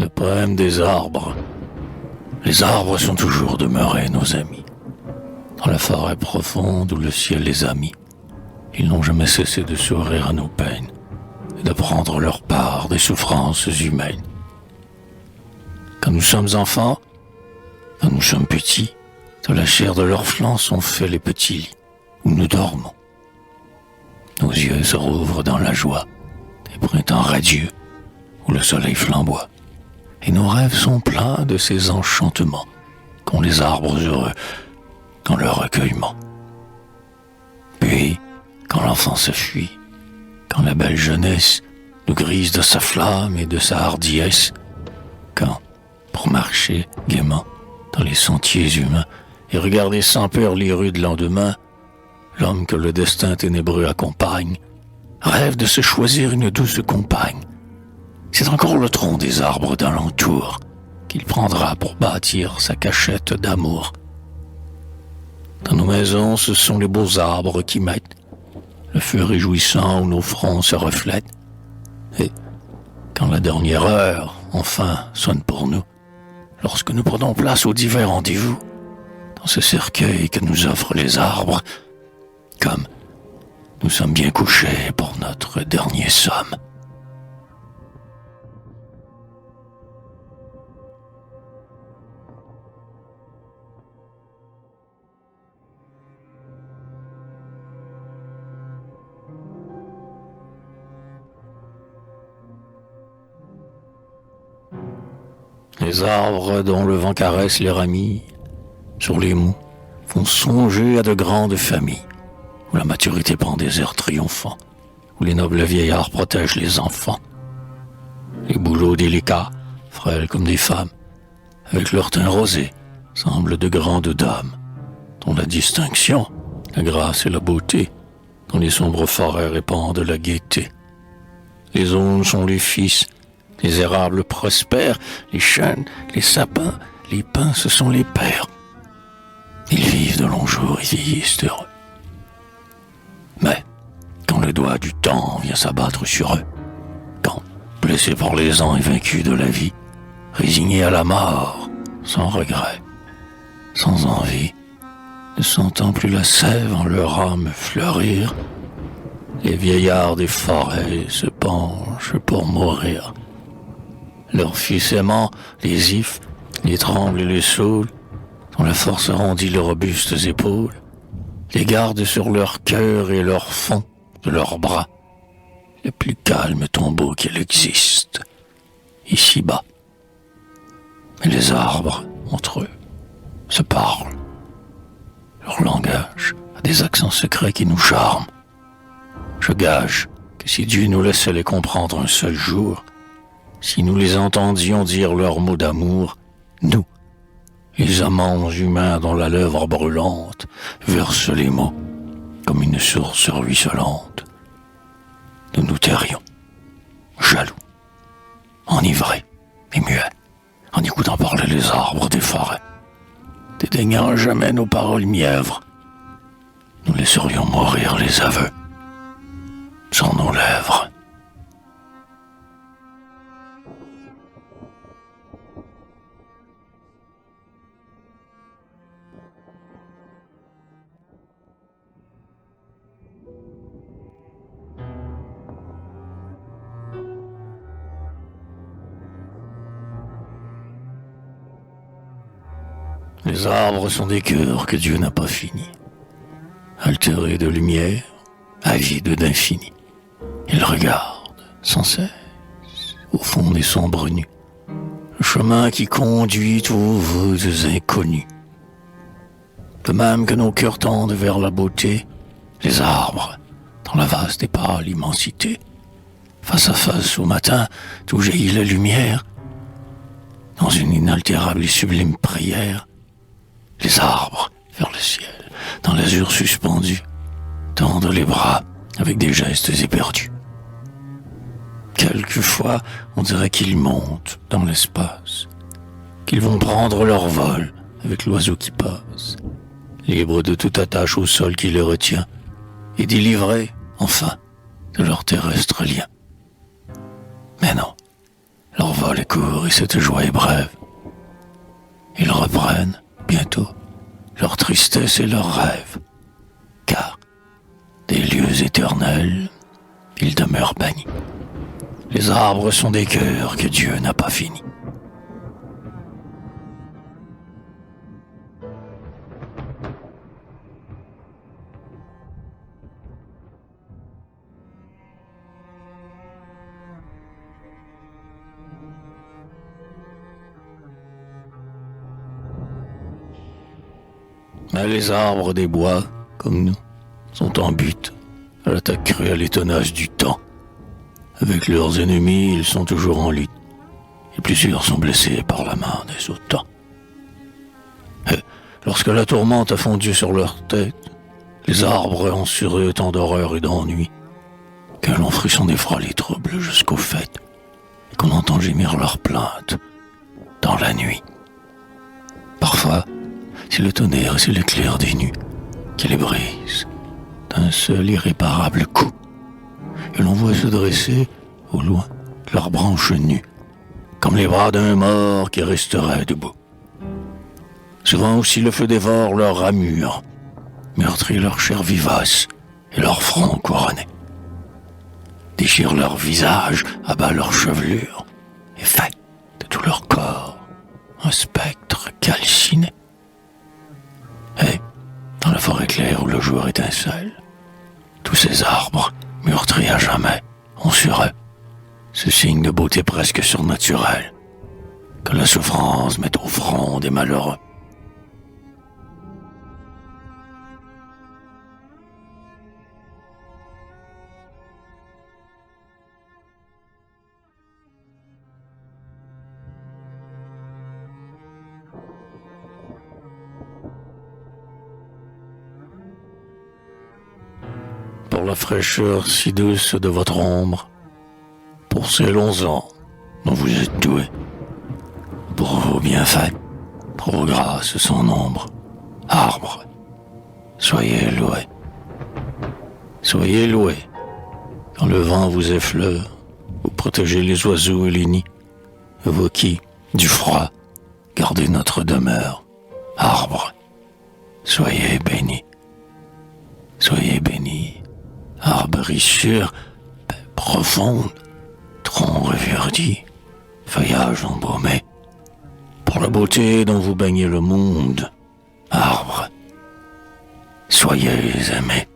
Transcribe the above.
Le poème des arbres. Les arbres sont toujours demeurés nos amis. Dans la forêt profonde où le ciel les a mis, ils n'ont jamais cessé de sourire à nos peines et de prendre leur part des souffrances humaines. Quand nous sommes enfants, quand nous sommes petits, de la chair de leurs flancs sont faits les petits lits où nous dormons. Nos yeux se rouvrent dans la joie des printemps radieux où le soleil flamboie. Et nos rêves sont pleins de ces enchantements qu'ont les arbres heureux dans leur recueillement. Puis, quand l'enfant se fuit, quand la belle jeunesse nous grise de sa flamme et de sa hardiesse, quand, pour marcher gaiement dans les sentiers humains et regarder sans peur les rues de lendemain, l'homme que le destin ténébreux accompagne rêve de se choisir une douce compagne. C'est encore le tronc des arbres d'alentour qu'il prendra pour bâtir sa cachette d'amour. Dans nos maisons, ce sont les beaux arbres qui mettent le feu réjouissant où nos fronts se reflètent. Et quand la dernière heure, enfin, sonne pour nous, lorsque nous prenons place aux divers rendez-vous, dans ce cercueil que nous offrent les arbres, comme nous sommes bien couchés pour notre dernier somme. Les arbres dont le vent caresse les ramilles, sur les monts, font songer à de grandes familles, où la maturité prend des airs triomphants, où les nobles vieillards protègent les enfants. Les bouleaux délicats, frêles comme des femmes, avec leur teint rosé, semblent de grandes dames, dont la distinction, la grâce et la beauté, dans les sombres forêts répandent la gaieté. Les aulnes sont les fils, les érables prospèrent, les chênes, les sapins, les pins, ce sont les pères. Ils vivent de longs jours et vieillissent heureux. Mais, quand le doigt du temps vient s'abattre sur eux, quand, blessés par les ans et vaincus de la vie, résignés à la mort, sans regret, sans envie, ne sentant plus la sève en leur âme fleurir, les vieillards des forêts se penchent pour mourir. Leurs fils aimants, les ifs, les trembles et les saules, dont la force rendit leurs robustes épaules, les gardent sur leur cœur et leur fond de leurs bras, le plus calme tombeau qu'il existe, ici-bas. Mais les arbres, entre eux, se parlent. Leur langage a des accents secrets qui nous charment. Je gage que si Dieu nous laissait les comprendre un seul jour, si nous les entendions dire leurs mots d'amour, nous, les amants humains dont la lèvre brûlante verse les mots comme une source ruisselante, nous nous tairions, jaloux, enivrés et muets, en écoutant parler les arbres des forêts, dédaignant jamais nos paroles mièvres. Nous laisserions mourir les aveux sans nos lèvres. Les arbres sont des cœurs que Dieu n'a pas finis, altérés de lumière, avides d'infini. Ils regardent sans cesse au fond des sombres nues, le chemin qui conduit aux voûtes inconnues. De même que nos cœurs tendent vers la beauté, les arbres, dans la vaste et pâle immensité, face à face au matin d'où jaillit la lumière, dans une inaltérable et sublime prière, les arbres vers le ciel, dans l'azur suspendu, tendent les bras avec des gestes éperdus. Quelquefois, on dirait qu'ils montent dans l'espace, qu'ils vont prendre leur vol avec l'oiseau qui passe, libres de toute attache au sol qui les retient, et délivrés, enfin, de leur terrestre lien. Mais non, Leur vol est court et cette joie est brève. Ils reprennent, bientôt, leur tristesse et leurs rêves. Car, des lieux éternels, ils demeurent bannis. Les arbres sont des cœurs que Dieu n'a pas finis. Mais les arbres des bois, comme nous, sont en butte à l'attaque cruelle et tenace du temps. Avec leurs ennemis, ils sont toujours en lutte, et plusieurs sont blessés par la main des autans. Et lorsque la tourmente a fondu sur leur tête, les arbres ont sur eux tant d'horreur et d'ennui, que l'on frisson d'effroi les troubles jusqu'au fait, et qu'on entend gémir leurs plaintes dans la nuit. Parfois, c'est le tonnerre et c'est l'éclair des nues qui les brise d'un seul irréparable coup, et l'on voit se dresser, au loin, leurs branches nues, comme les bras d'un mort qui resterait debout. Souvent aussi le feu dévore leurs ramures, meurtrit leur chair vivace et leur front couronné, déchire leur visage, abat leur chevelure, et fait de tout leur corps un spectre calciné. Et, dans la forêt claire où le jour étincelle, tous ces arbres, meurtris à jamais, ont sur eux ce signe de beauté presque surnaturelle que la souffrance met au front des malheureux. Pour la fraîcheur si douce de votre ombre, pour ces longs ans dont vous êtes doués, pour vos bienfaits, pour vos grâces sans nombre, arbres, soyez loués. Soyez loués, quand le vent vous effleure, vous protégez les oiseaux et les nids, vous qui, du froid, gardez notre demeure, arbres, soyez bénis. Soyez bénis, arborichure profonde, tronc reverdis, feuillage embaumé, pour la beauté dont vous baignez le monde, arbres, soyez aimés.